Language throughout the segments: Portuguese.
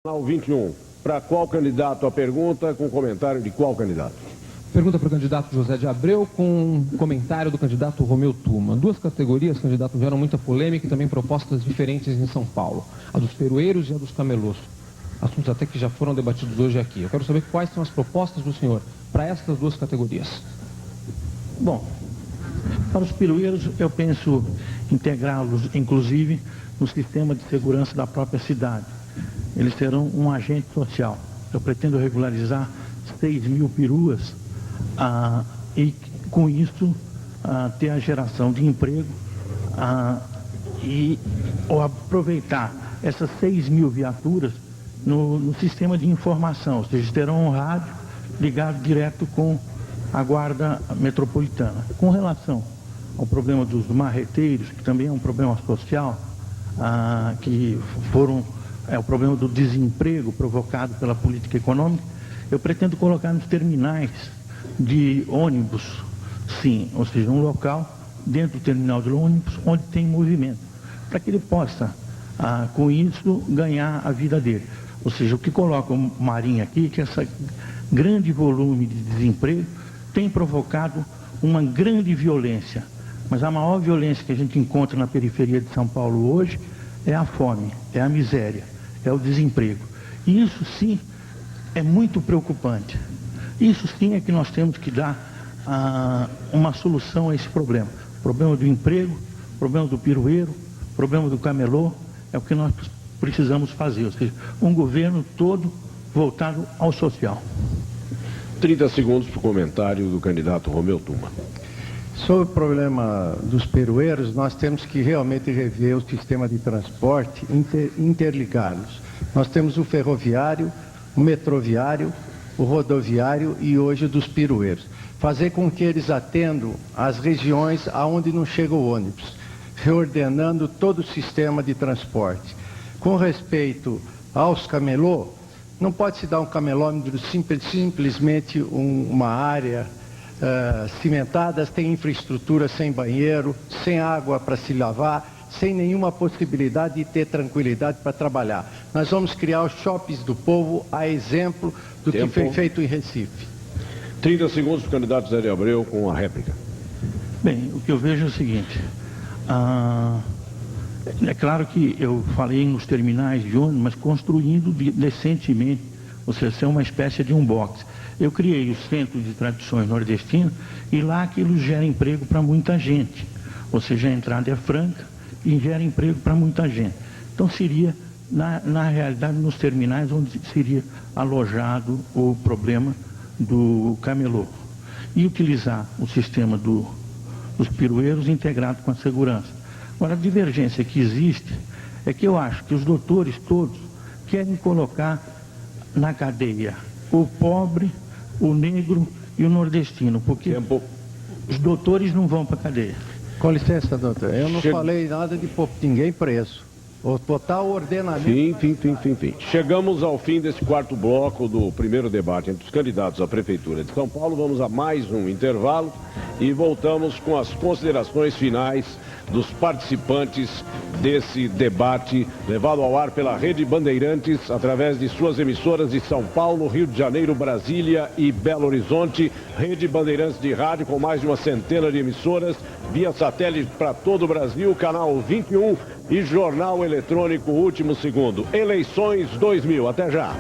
Canal 21. Para qual candidato a pergunta, com comentário de qual candidato? Pergunta para o candidato José de Abreu, com comentário do candidato Romeu Tuma. Duas categorias, candidato, geram muita polêmica e também propostas diferentes em São Paulo. A dos peroeiros e a dos camelôs. Assuntos até que já foram debatidos hoje aqui. Eu quero saber quais são as propostas do senhor para estas duas categorias. Bom, para os peroeiros, eu penso integrá-los, inclusive, no sistema de segurança da própria cidade. Eles serão um agente social. Eu pretendo regularizar 6 mil peruas e, com isso, ter a geração de emprego ou aproveitar essas 6 mil viaturas no sistema de informação. Ou seja, terão um rádio ligado direto com a guarda metropolitana. Com relação ao problema dos marreteiros, que também é um problema social, é o problema do desemprego provocado pela política econômica, eu pretendo colocar nos terminais de ônibus, sim, ou seja, um local dentro do terminal de ônibus onde tem movimento, para que ele possa, com isso, ganhar a vida dele. Ou seja, o que coloca o Marinho aqui, que esse grande volume de desemprego tem provocado uma grande violência. Mas a maior violência que a gente encontra na periferia de São Paulo hoje é a fome, é a miséria, é o desemprego. E isso sim é muito preocupante. Isso sim é que nós temos que dar uma solução a esse problema. O problema do emprego, o problema do pirueiro, o problema do camelô, é o que nós precisamos fazer. Ou seja, um governo todo voltado ao social. 30 segundos para o comentário do candidato Romeu Tuma. Sobre o problema dos peroeiros, nós temos que realmente rever o sistema de transporte, interligá-los. Nós temos o ferroviário, o metroviário, o rodoviário e hoje o dos peroeiros. Fazer com que eles atendam às regiões aonde não chega o ônibus, reordenando todo o sistema de transporte. Com respeito aos camelô, não pode se dar um camelômetro simplesmente uma área cimentadas, tem infraestrutura sem banheiro, sem água para se lavar, sem nenhuma possibilidade de ter tranquilidade para trabalhar. Nós vamos criar os shoppings do povo, a exemplo do que foi feito em Recife. 30 segundos para o candidato José de Abreu com a réplica. Bem, o que eu vejo é o seguinte, é claro que eu falei nos terminais de ônibus, mas construindo decentemente, ou seja, ser uma espécie de um box. Eu criei o Centro de Tradições Nordestinas e lá aquilo gera emprego para muita gente. Ou seja, a entrada é franca e gera emprego para muita gente. Então seria, na realidade, nos terminais onde seria alojado o problema do camelô. E utilizar o sistema dos pirueiros integrado com a segurança. Agora, a divergência que existe é que eu acho que os doutores todos querem colocar na cadeia o pobre, o negro e o nordestino, porque os doutores não vão para a cadeia. Com licença, doutor, eu não falei nada de pôr ninguém preso. Ou botar o ordenamento... Fim. Chegamos ao fim desse quarto bloco do primeiro debate entre os candidatos à Prefeitura de São Paulo. Vamos a mais um intervalo e voltamos com as considerações finais dos participantes desse debate levado ao ar pela Rede Bandeirantes através de suas emissoras de São Paulo, Rio de Janeiro, Brasília e Belo Horizonte. Rede Bandeirantes de rádio com mais de uma centena de emissoras, via satélite para todo o Brasil, canal 21 e jornal eletrônico Último Segundo. Eleições 2000. Até já.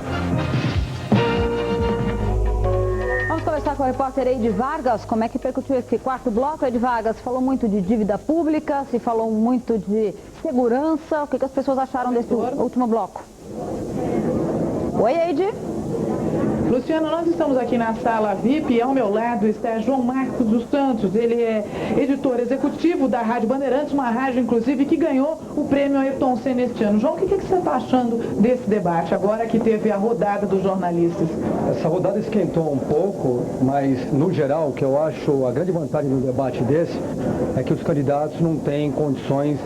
Vamos conversar com o repórter Eide Vargas. Como é que percutiu esse quarto bloco, Eide Vargas? Se falou muito de dívida pública, se falou muito de segurança. O que as pessoas acharam desse último bloco? Oi, Eide. Luciano, nós estamos aqui na sala VIP e ao meu lado está João Marcos dos Santos. Ele é editor executivo da Rádio Bandeirantes, uma rádio, inclusive, que ganhou o prêmio Ayrton Senna este ano. João, o que você está achando desse debate, agora que teve a rodada dos jornalistas? Essa rodada esquentou um pouco, mas, no geral, o que eu acho a grande vantagem do debate desse é que os candidatos não têm condições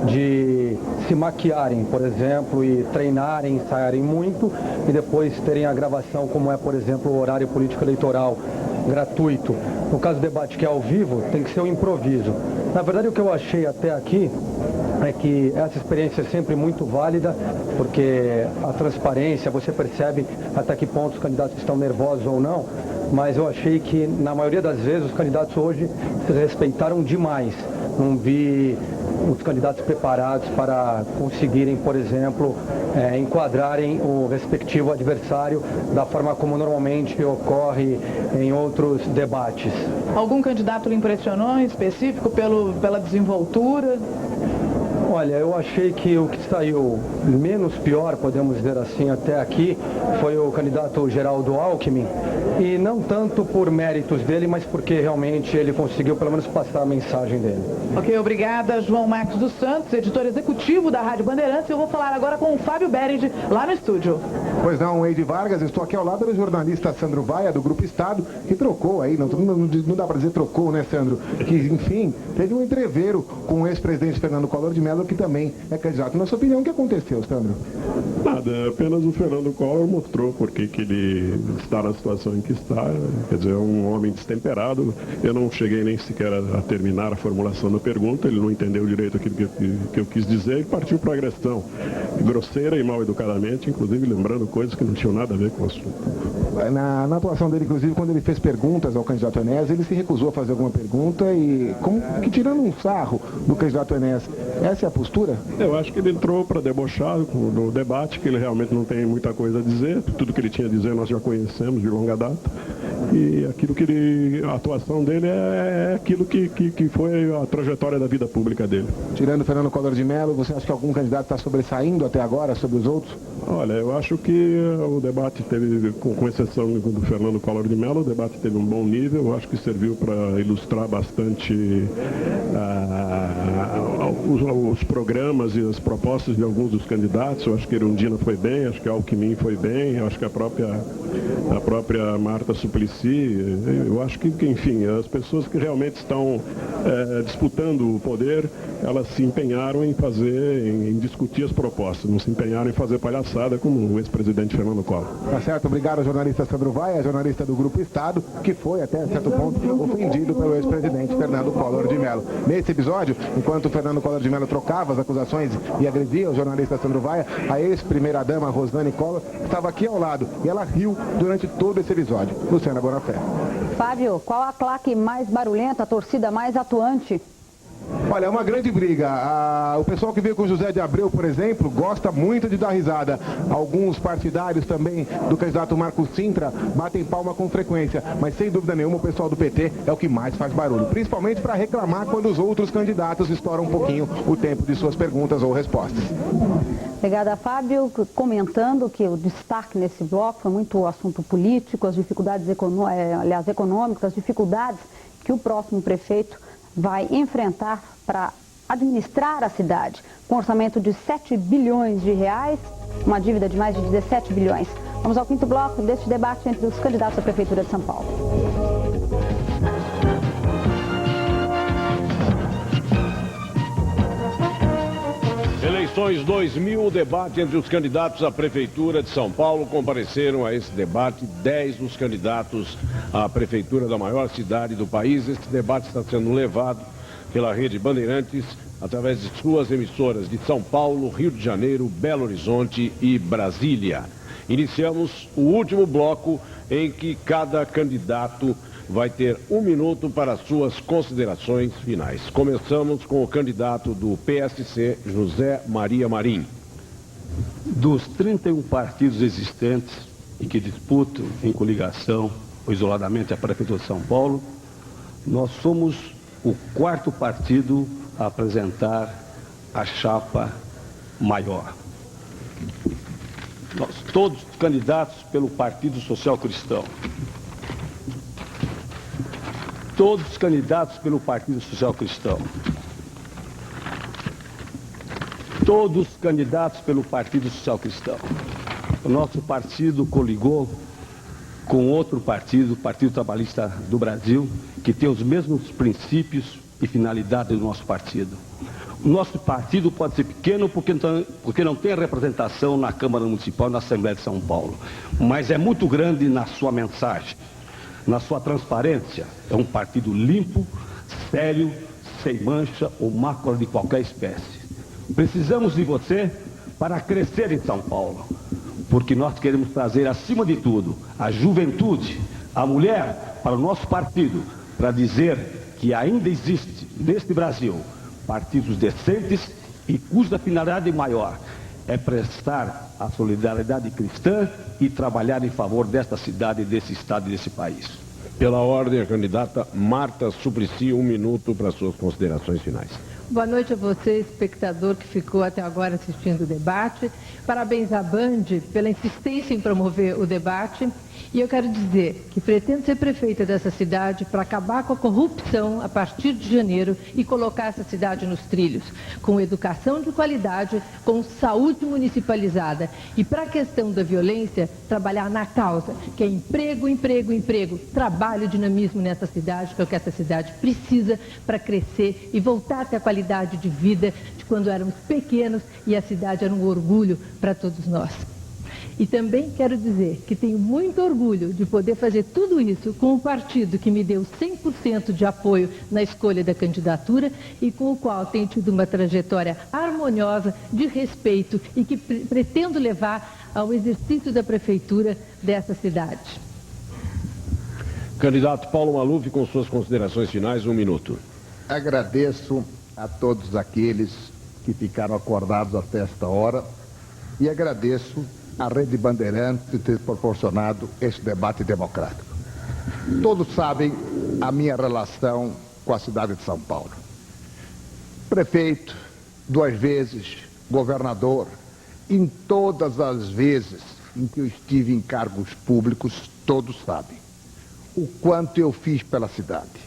de se maquiarem, por exemplo, e treinarem, ensaiarem muito e depois terem a gravação como por exemplo, o horário político eleitoral gratuito. No caso do debate que é ao vivo, tem que ser um improviso. Na verdade, o que eu achei até aqui é que essa experiência é sempre muito válida, porque a transparência, você percebe até que ponto os candidatos estão nervosos ou não, mas eu achei que, na maioria das vezes, os candidatos hoje se respeitaram demais. Não vi os candidatos preparados para conseguirem, por exemplo, enquadrarem o respectivo adversário da forma como normalmente ocorre em outros debates. Algum candidato lhe impressionou em específico pela desenvoltura? Olha, eu achei que o que saiu menos pior, podemos dizer assim, até aqui, foi o candidato Geraldo Alckmin, e não tanto por méritos dele, mas porque realmente ele conseguiu pelo menos passar a mensagem dele. Ok, obrigada, João Marcos dos Santos, editor executivo da Rádio Bandeirantes. Eu vou falar agora com o Fábio Berend, lá no estúdio. Pois não, Eide Vargas, estou aqui ao lado do jornalista Sandro Vaia, do Grupo Estado, que trocou aí, não dá para dizer trocou, né, Sandro? Que, enfim, teve um entreveiro com o ex-presidente Fernando Collor de Mello, que também é candidato. Na sua opinião, o que aconteceu, Sandro? Nada, apenas o Fernando Collor mostrou porque que ele está na situação em que está, quer dizer, é um homem destemperado. Eu não cheguei nem sequer a terminar a formulação da pergunta, ele não entendeu direito aquilo que eu quis dizer e partiu para a agressão grosseira e mal educadamente, inclusive lembrando coisas que não tinham nada a ver com o assunto. Na atuação dele, inclusive, quando ele fez perguntas ao candidato Enéas, ele se recusou a fazer alguma pergunta e, como que tirando um sarro do candidato Enéas, essa é a postura? Eu acho que ele entrou para debochar no debate, que ele realmente não tem muita coisa a dizer, tudo que ele tinha a dizer nós já conhecemos de longa data, e aquilo que a atuação dele é aquilo que foi a trajetória da vida pública dele. Tirando o Fernando Collor de Mello, você acha que algum candidato está sobressaindo até agora sobre os outros? Olha, eu acho que o debate teve, com exceção do Fernando Collor de Mello, o debate teve um bom nível, eu acho que serviu para ilustrar bastante os programas e as propostas de alguns dos candidatos. Eu acho que Erundina foi bem, acho que Alckmin foi bem, eu acho que a própria Marta Suplicy, eu acho que, enfim, as pessoas que realmente estão disputando o poder, elas se empenharam em discutir as propostas, não se empenharam em fazer palhaçada como o ex-presidente Fernando Collor. Tá certo, obrigado ao jornalista Sandro Vaia, jornalista do Grupo Estado, que foi até certo ponto ofendido pelo ex-presidente Fernando Collor de Mello. Nesse episódio, enquanto o Fernando Collor de Mello trocava as acusações e agredia o jornalista Sandro Vaia, a ex-primeira-dama Rosane Collor estava aqui ao lado e ela riu durante todo esse episódio. Luciana Bonafé. Fábio, qual a claque mais barulhenta, a torcida mais atuante? Olha, é uma grande briga. O pessoal que veio com José de Abreu, por exemplo, gosta muito de dar risada. Alguns partidários também do candidato Marcos Cintra batem palma com frequência. Mas, sem dúvida nenhuma, o pessoal do PT é o que mais faz barulho. Principalmente para reclamar quando os outros candidatos estouram um pouquinho o tempo de suas perguntas ou respostas. Obrigada, Fábio. Comentando que o destaque nesse bloco foi muito o assunto político, as dificuldades econômicas, as dificuldades que o próximo prefeito vai enfrentar para administrar a cidade, com um orçamento de 7 bilhões de reais, uma dívida de mais de 17 bilhões. Vamos ao quinto bloco deste debate entre os candidatos à Prefeitura de São Paulo. Eleições 2000, o debate entre os candidatos à Prefeitura de São Paulo. Compareceram a esse debate 10 dos candidatos à Prefeitura da maior cidade do país. Esse debate está sendo levado pela Rede Bandeirantes através de suas emissoras de São Paulo, Rio de Janeiro, Belo Horizonte e Brasília. Iniciamos o último bloco em que cada candidato vai ter 1 minuto para suas considerações finais. Começamos com o candidato do PSC, José Maria Marim. Dos 31 partidos existentes e que disputam em coligação ou isoladamente a Prefeitura de São Paulo, nós somos o 4º partido a apresentar a chapa maior. Nós, todos candidatos pelo Partido Social Cristão. Todos candidatos pelo Partido Social Cristão. Todos candidatos pelo Partido Social Cristão. O nosso partido coligou com outro partido, o Partido Trabalhista do Brasil, que tem os mesmos princípios e finalidades do nosso partido. O nosso partido pode ser pequeno porque não tem representação na Câmara Municipal e na Assembleia de São Paulo, mas é muito grande na sua mensagem, na sua transparência. É um partido limpo, sério, sem mancha ou mácula de qualquer espécie. Precisamos de você para crescer em São Paulo, porque nós queremos trazer, acima de tudo, a juventude, a mulher para o nosso partido, para dizer que ainda existe neste Brasil partidos decentes e cuja finalidade maior é prestar a solidariedade cristã e trabalhar em favor desta cidade, desse estado e desse país. Pela ordem, a candidata Marta Suplicy, 1 minuto para suas considerações finais. Boa noite a você, espectador que ficou até agora assistindo o debate. Parabéns à Band pela insistência em promover o debate. E eu quero dizer que pretendo ser prefeita dessa cidade para acabar com a corrupção a partir de janeiro e colocar essa cidade nos trilhos, com educação de qualidade, com saúde municipalizada. E para a questão da violência, trabalhar na causa, que é emprego, emprego, emprego, trabalho, dinamismo nessa cidade, que é o que essa cidade precisa para crescer e voltar a ter a qualidade de vida de quando éramos pequenos e a cidade era um orgulho para todos nós. E também quero dizer que tenho muito orgulho de poder fazer tudo isso com um partido que me deu 100% de apoio na escolha da candidatura e com o qual tenho tido uma trajetória harmoniosa, de respeito e que pretendo levar ao exercício da prefeitura dessa cidade. Candidato Paulo Maluf, com suas considerações finais, 1 minuto. Agradeço a todos aqueles que ficaram acordados até esta hora e agradeço a Rede Bandeirantes de ter proporcionado este debate democrático. Todos sabem a minha relação com a cidade de São Paulo. Prefeito, 2 vezes, governador, em todas as vezes em que eu estive em cargos públicos, todos sabem o quanto eu fiz pela cidade,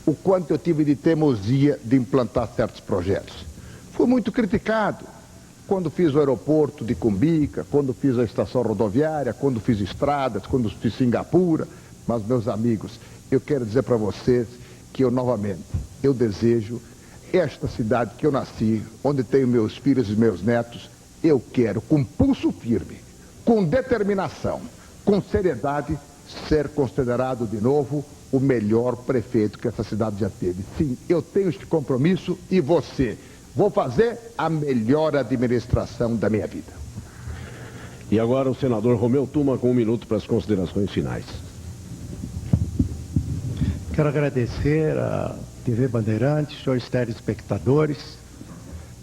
o quanto eu tive de teimosia de implantar certos projetos. Fui muito criticado quando fiz o aeroporto de Cumbica, quando fiz a estação rodoviária, quando fiz estradas, quando fiz Singapura. Mas, meus amigos, eu quero dizer para vocês que eu desejo esta cidade que eu nasci, onde tenho meus filhos e meus netos, eu quero, com pulso firme, com determinação, com seriedade, ser considerado de novo o melhor prefeito que essa cidade já teve. Sim, eu tenho este compromisso e você. Vou fazer a melhor administração da minha vida. E agora o senador Romeu Tuma com 1 minuto para as considerações finais. Quero agradecer a TV Bandeirantes, senhores telespectadores,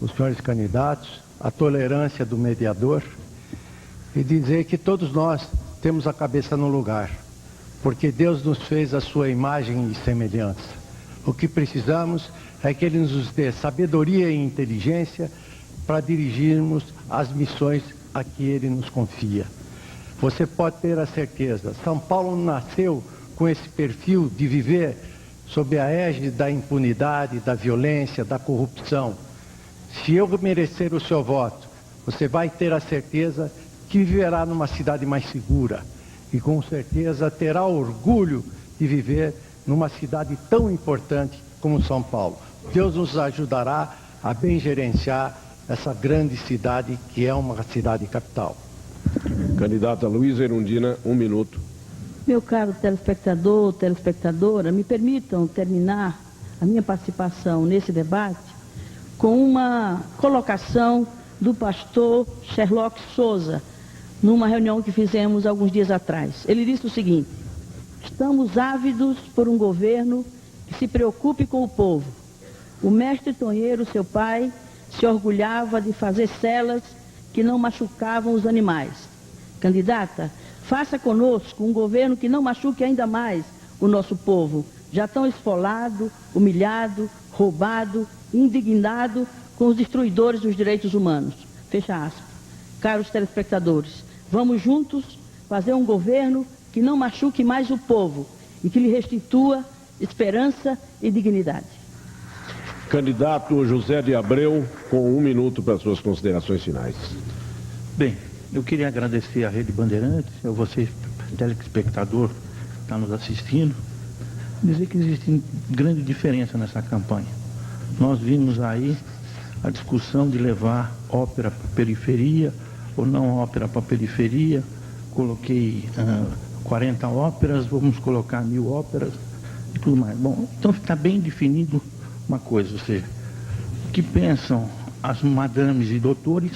os senhores candidatos, a tolerância do mediador e dizer que todos nós temos a cabeça no lugar, porque Deus nos fez a sua imagem e semelhança. O que precisamos é que Ele nos dê sabedoria e inteligência para dirigirmos as missões a que Ele nos confia. Você pode ter a certeza, São Paulo nasceu com esse perfil de viver sob a égide da impunidade, da violência, da corrupção. Se eu merecer o seu voto, você vai ter a certeza que viverá numa cidade mais segura e com certeza terá orgulho de viver numa cidade tão importante como São Paulo. Deus nos ajudará a bem gerenciar essa grande cidade que é uma cidade capital. Candidata Luísa Erundina, 1 minuto. Meu caro telespectador, telespectadora, me permitam terminar a minha participação nesse debate com uma colocação do pastor Sherlock Souza, numa reunião que fizemos alguns dias atrás. Ele disse o seguinte: estamos ávidos por um governo que se preocupe com o povo. O mestre Tonheiro, seu pai, se orgulhava de fazer celas que não machucavam os animais. Candidata, faça conosco um governo que não machuque ainda mais o nosso povo, já tão esfolado, humilhado, roubado, indignado com os destruidores dos direitos humanos. Fecha aspas. Caros telespectadores, vamos juntos fazer um governo que não machuque mais o povo e que lhe restitua esperança e dignidade. Candidato José de Abreu, com 1 minuto para suas considerações finais. Bem, eu queria agradecer à Rede Bandeirantes, a você, telespectador que está nos assistindo, dizer que existe grande diferença nessa campanha. Nós vimos aí a discussão de levar ópera para a periferia ou não ópera para a periferia. Coloquei 40 óperas, vamos colocar 1000 óperas e tudo mais. Bom, então está bem definido uma coisa, ou seja, o que pensam as madames e doutores.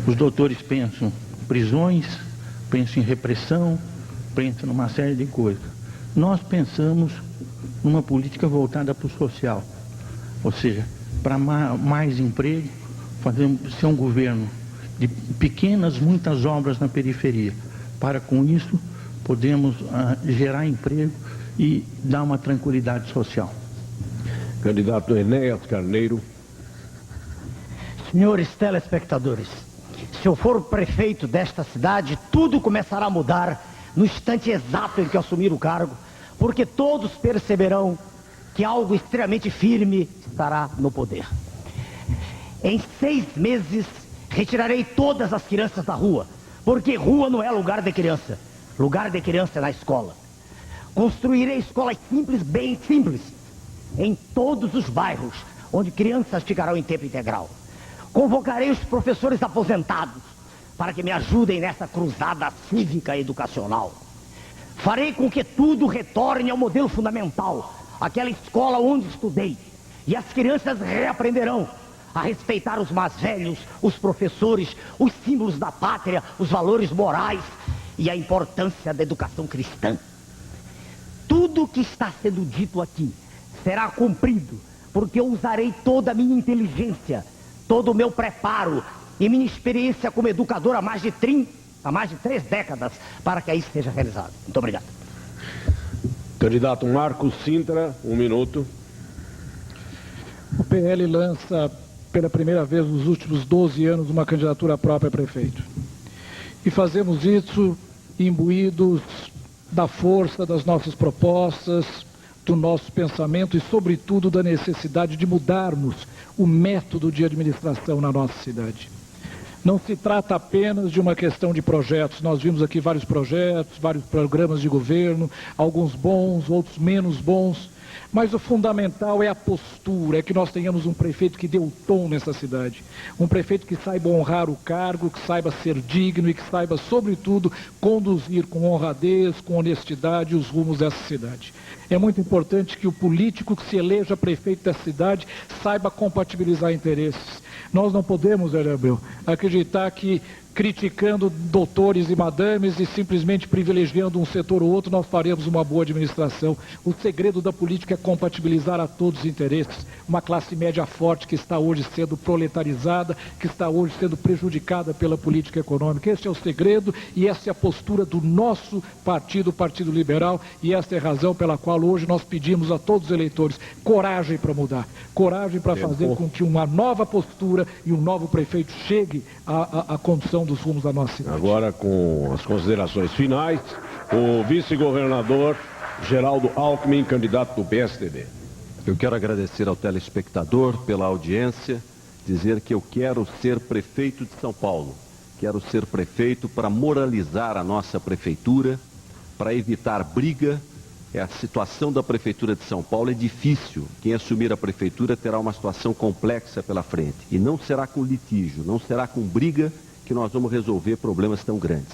Os doutores pensam em prisões, pensam em repressão, pensam numa série de coisas. Nós pensamos numa política voltada para o social, ou seja, para mais emprego, ser um governo de pequenas, muitas obras na periferia. Para com isso, podemos gerar emprego e dar uma tranquilidade social. Candidato Enéas Carneiro. Senhores telespectadores, se eu for prefeito desta cidade, tudo começará a mudar no instante exato em que eu assumir o cargo, porque todos perceberão que algo extremamente firme estará no poder. Em 6 meses, retirarei todas as crianças da rua, porque rua não é lugar de criança. Lugar de criança é na escola. Construirei escolas simples, bem simples, em todos os bairros, onde crianças ficarão em tempo integral. Convocarei os professores aposentados para que me ajudem nessa cruzada cívica e educacional. Farei com que tudo retorne ao modelo fundamental, aquela escola onde estudei, e as crianças reaprenderão a respeitar os mais velhos, os professores, os símbolos da pátria, os valores morais e a importância da educação cristã. Tudo o que está sendo dito aqui será cumprido, porque eu usarei toda a minha inteligência, todo o meu preparo e minha experiência como educador há mais de 3 décadas para que isso seja realizado. Muito obrigado. Candidato Marcos Sintra, 1 minuto. O PL lança pela primeira vez nos últimos 12 anos uma candidatura própria a prefeito. E fazemos isso imbuídos da força das nossas propostas, do nosso pensamento e, sobretudo, da necessidade de mudarmos o método de administração na nossa cidade. Não se trata apenas de uma questão de projetos. Nós vimos aqui vários projetos, vários programas de governo, alguns bons, outros menos bons. Mas o fundamental é a postura, é que nós tenhamos um prefeito que dê o tom nessa cidade. Um prefeito que saiba honrar o cargo, que saiba ser digno e que saiba, sobretudo, conduzir com honradez, com honestidade os rumos dessa cidade. É muito importante que o político que se eleja prefeito da cidade saiba compatibilizar interesses. Nós não podemos, Zé Abreu, acreditar que criticando doutores e madames e simplesmente privilegiando um setor ou outro, nós faremos uma boa administração. O segredo da política é compatibilizar a todos os interesses. Uma classe média forte que está hoje sendo proletarizada, que está hoje sendo prejudicada pela política econômica. Esse é o segredo e essa é a postura do nosso partido, o Partido Liberal, e essa é a razão pela qual hoje nós pedimos a todos os eleitores coragem para mudar, coragem para fazer com que uma nova postura e um novo prefeito chegue à condução dos rumos da nossa cidade. Agora, com as considerações finais, o vice-governador Geraldo Alckmin, candidato do PSDB. Eu quero agradecer ao telespectador pela audiência, dizer que eu quero ser prefeito de São Paulo. Quero ser prefeito para moralizar a nossa prefeitura, para evitar briga. A situação da prefeitura de São Paulo é difícil. Quem assumir a prefeitura terá uma situação complexa pela frente. E não será com litígio, não será com briga que nós vamos resolver problemas tão grandes.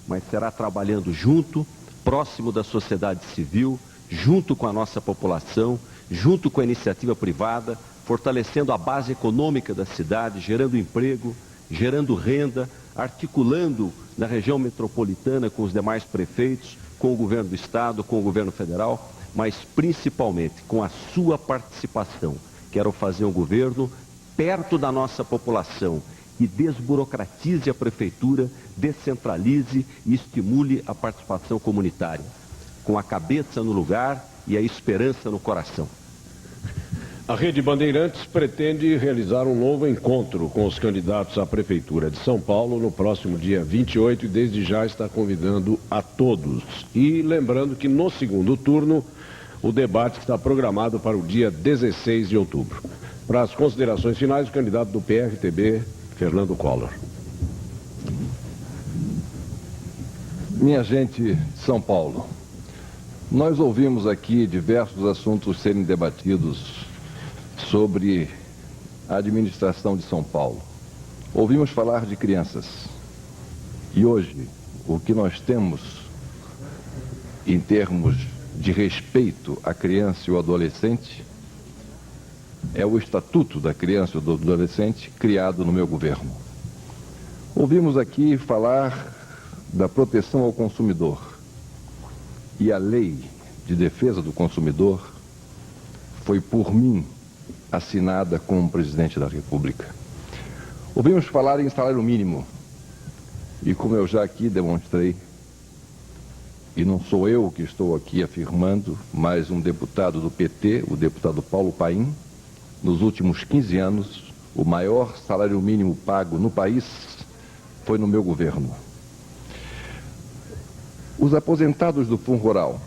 Mas será trabalhando junto, próximo da sociedade civil, junto com a nossa população, junto com a iniciativa privada, fortalecendo a base econômica da cidade, gerando emprego, gerando renda, articulando na região metropolitana com os demais prefeitos, com o governo do estado, com o governo federal, mas principalmente com a sua participação. Quero fazer um governo perto da nossa população, que desburocratize a prefeitura, descentralize e estimule a participação comunitária, com a cabeça no lugar e a esperança no coração. A Rede Bandeirantes pretende realizar um novo encontro com os candidatos à Prefeitura de São Paulo no próximo dia 28 e desde já está convidando a todos. E lembrando que no segundo turno o debate está programado para o dia 16 de outubro. Para as considerações finais, o candidato do PRTB, Fernando Collor. Minha gente de São Paulo, nós ouvimos aqui diversos assuntos serem debatidos sobre a administração de São Paulo. Ouvimos falar de crianças. E hoje, o que nós temos em termos de respeito à criança e ao adolescente é o Estatuto da Criança e do Adolescente, criado no meu governo. Ouvimos aqui falar da proteção ao consumidor. E a Lei de Defesa do Consumidor foi por mim assinada como presidente da República. Ouvimos falar em salário mínimo. E como eu já aqui demonstrei, e não sou eu que estou aqui afirmando, mas um deputado do PT, o deputado Paulo Paim, nos últimos 15 anos, o maior salário mínimo pago no país foi no meu governo. Os aposentados do Fundo Rural,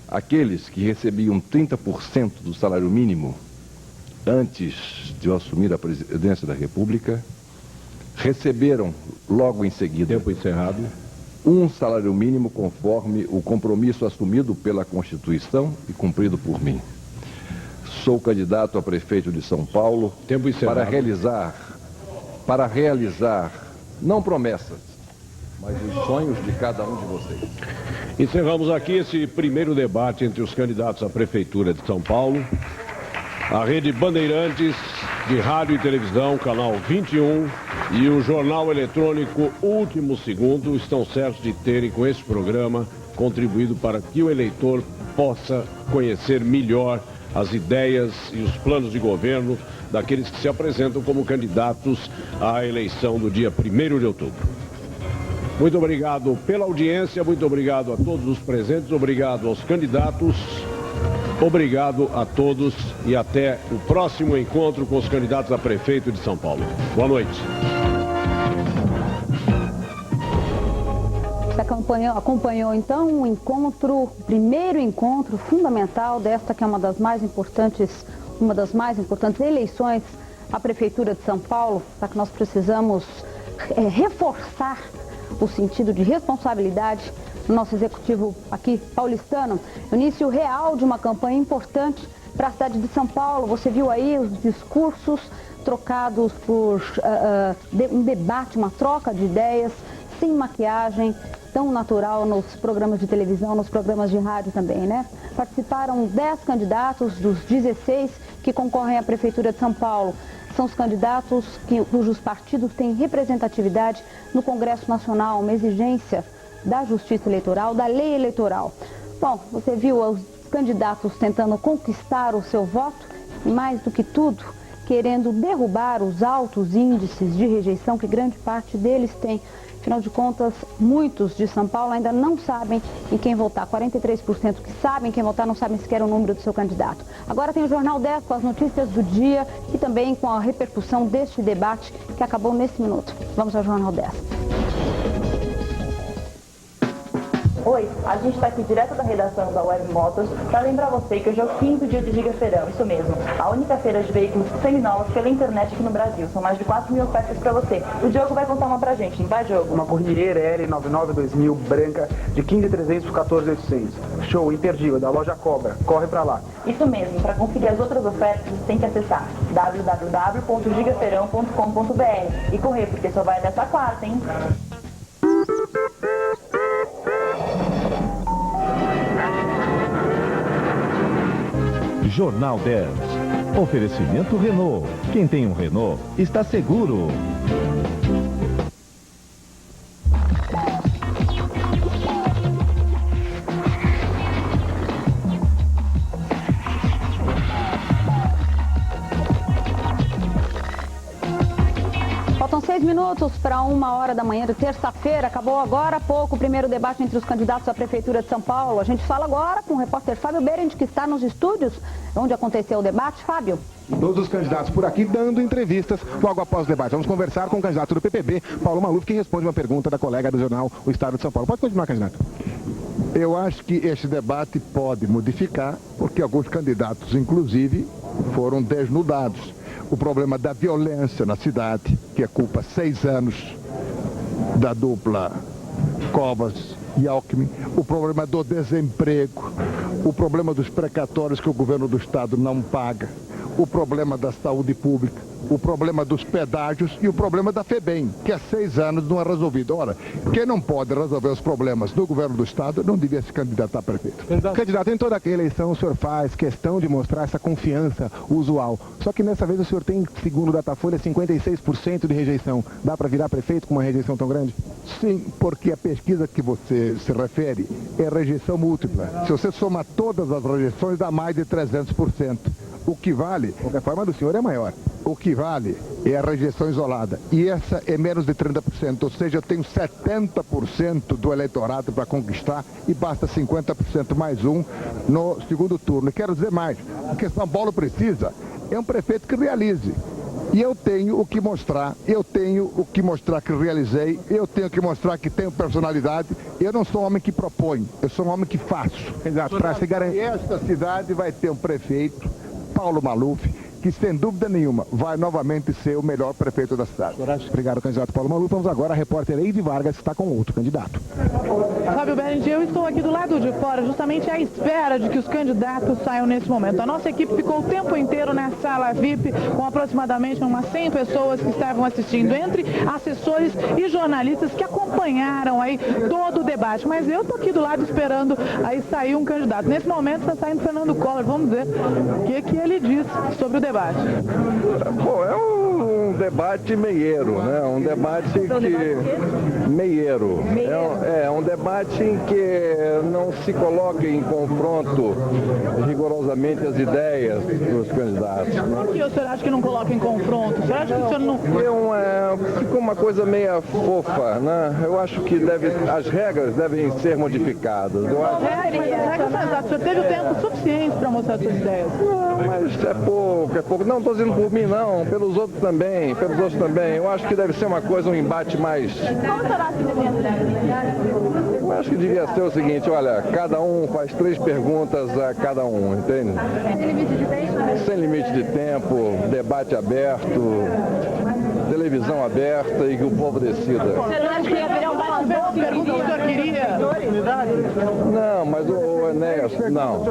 aqueles que recebiam 30% do salário mínimo antes de eu assumir a presidência da República, receberam logo em seguida, tempo encerrado, um salário mínimo conforme o compromisso assumido pela Constituição e cumprido por mim. Sou candidato a prefeito de São Paulo para realizar não promessas, mas os sonhos de cada um de vocês. Encerramos aqui esse primeiro debate entre os candidatos à Prefeitura de São Paulo. A Rede Bandeirantes de Rádio e Televisão, canal 21, e o jornal eletrônico Último Segundo estão certos de terem, com esse programa, contribuído para que o eleitor possa conhecer melhor as ideias e os planos de governo daqueles que se apresentam como candidatos à eleição do dia 1º de outubro. Muito obrigado pela audiência, muito obrigado a todos os presentes, obrigado aos candidatos, obrigado a todos e até o próximo encontro com os candidatos a prefeito de São Paulo. Boa noite. Você acompanhou então o primeiro encontro fundamental desta que é uma das mais importantes eleições à Prefeitura de São Paulo, para que nós precisamos reforçar o sentido de responsabilidade no nosso executivo aqui paulistano. O início real de uma campanha importante para a cidade de São Paulo. Você viu aí os discursos trocados por um debate, uma troca de ideias, sem maquiagem, tão natural nos programas de televisão, nos programas de rádio também, né? Participaram 10 candidatos dos 16 que concorrem à Prefeitura de São Paulo. São os candidatos cujos partidos têm representatividade no Congresso Nacional, uma exigência da Justiça Eleitoral, da lei eleitoral. Bom, você viu os candidatos tentando conquistar o seu voto e, mais do que tudo, querendo derrubar os altos índices de rejeição que grande parte deles tem. Afinal de contas, muitos de São Paulo ainda não sabem em quem votar. 43% que sabem quem votar não sabem sequer o número do seu candidato. Agora tem o Jornal 10 com as notícias do dia e também com a repercussão deste debate que acabou nesse minuto. Vamos ao Jornal 10. Oi, a gente está aqui direto da redação da Web Motors para lembrar você que hoje é o 5º dia de Giga Feirão, isso mesmo, a única feira de veículos seminovos pela internet aqui no Brasil. São mais de 4 mil ofertas para você. O Diogo vai contar uma pra gente, não vai, Diogo? Uma corrieira L99 2000 branca de 15.300 por 14.800. Show, imperdível, da loja Cobra. Corre pra lá. Isso mesmo, para conferir as outras ofertas você tem que acessar www.gigafeirão.com.br e correr, porque só vai até essa quarta, hein? Jornal 10. Oferecimento Renault. Quem tem um Renault está seguro. Faltam 6 minutos para 1h da manhã de terça-feira. Acabou agora há pouco o primeiro debate entre os candidatos à Prefeitura de São Paulo. A gente fala agora com o repórter Fábio Berend, que está nos estúdios onde aconteceu o debate. Fábio. Todos os candidatos por aqui dando entrevistas logo após o debate. Vamos conversar com o candidato do PPB, Paulo Maluf, que responde uma pergunta da colega do jornal O Estado de São Paulo. Pode continuar, candidato. Eu acho que este debate pode modificar, porque alguns candidatos, inclusive, foram desnudados. O problema da violência na cidade, que ocupa 6 anos da dupla Covas e Alckmin, o problema do desemprego, o problema dos precatórios que o governo do estado não paga, o problema da saúde pública, o problema dos pedágios e o problema da FEBEM, que há 6 anos não é resolvido. Ora, quem não pode resolver os problemas do governo do Estado não devia se candidatar a prefeito. Candidato, em toda eleição o senhor faz questão de mostrar essa confiança usual. Só que nessa vez o senhor tem, segundo o Datafolha, 56% de rejeição. Dá para virar prefeito com uma rejeição tão grande? Sim, porque a pesquisa que você se refere é rejeição múltipla. Se você somar todas as rejeições, dá mais de 300%. O que vale, de qualquer forma, do senhor é maior. O que vale é a rejeição isolada. E essa é menos de 30%. Ou seja, eu tenho 70% do eleitorado para conquistar e basta 50% mais um no segundo turno. E quero dizer mais, o que São Paulo precisa é um prefeito que realize. E eu tenho o que mostrar, que realizei, eu tenho que mostrar que tenho personalidade. Eu não sou um homem que propõe, eu sou um homem que faço. Exato, para se garantir. E esta cidade vai ter um prefeito, Paulo Maluf, que sem dúvida nenhuma vai novamente ser o melhor prefeito da cidade. Obrigado, candidato Paulo Maluf. Vamos agora a repórter Eide Vargas, que está com outro candidato. Fábio Berenguer, eu estou aqui do lado de fora, justamente à espera de que os candidatos saiam nesse momento. A nossa equipe ficou o tempo inteiro na sala VIP, com aproximadamente umas 100 pessoas que estavam assistindo, entre assessores e jornalistas que acompanharam aí todo o debate. Mas eu estou aqui do lado esperando aí sair um candidato. Nesse momento está saindo Fernando Collor. Vamos ver o que ele diz sobre o debate. Bom, é um debate meieiro, né? Um debate que... Meieiro. É um debate em que não se coloca em confronto rigorosamente as ideias dos candidatos. Por que o senhor acha que não coloca em confronto? O senhor acha que o senhor não... Ficou uma coisa meia fofa, né? Eu acho que as regras devem ser modificadas. Eu acho... O senhor teve o tempo suficiente para mostrar suas ideias. Não, mas é pouco. Não estou dizendo por mim, não. Pelos outros também. Eu acho que deve ser uma coisa, um embate mais... Como será que devia Eu acho que devia ser o seguinte, olha, cada um faz 3 perguntas a cada um, entende? Sem limite de tempo? Sem limite de tempo, debate aberto, televisão aberta e que o povo decida. Você não acha que haveria um pergunta que o senhor queria? Não, mas o Enéas, não.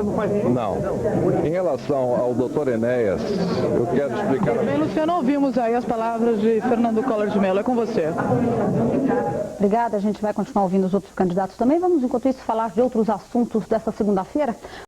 Em relação ao doutor Enéas, eu quero explicar... Bem, Luciano, ouvimos aí as palavras de Fernando Collor de Mello. É com você. Obrigada, a gente vai continuar ouvindo os outros candidatos também. Vamos, enquanto isso, falar de outros assuntos dessa segunda-feira.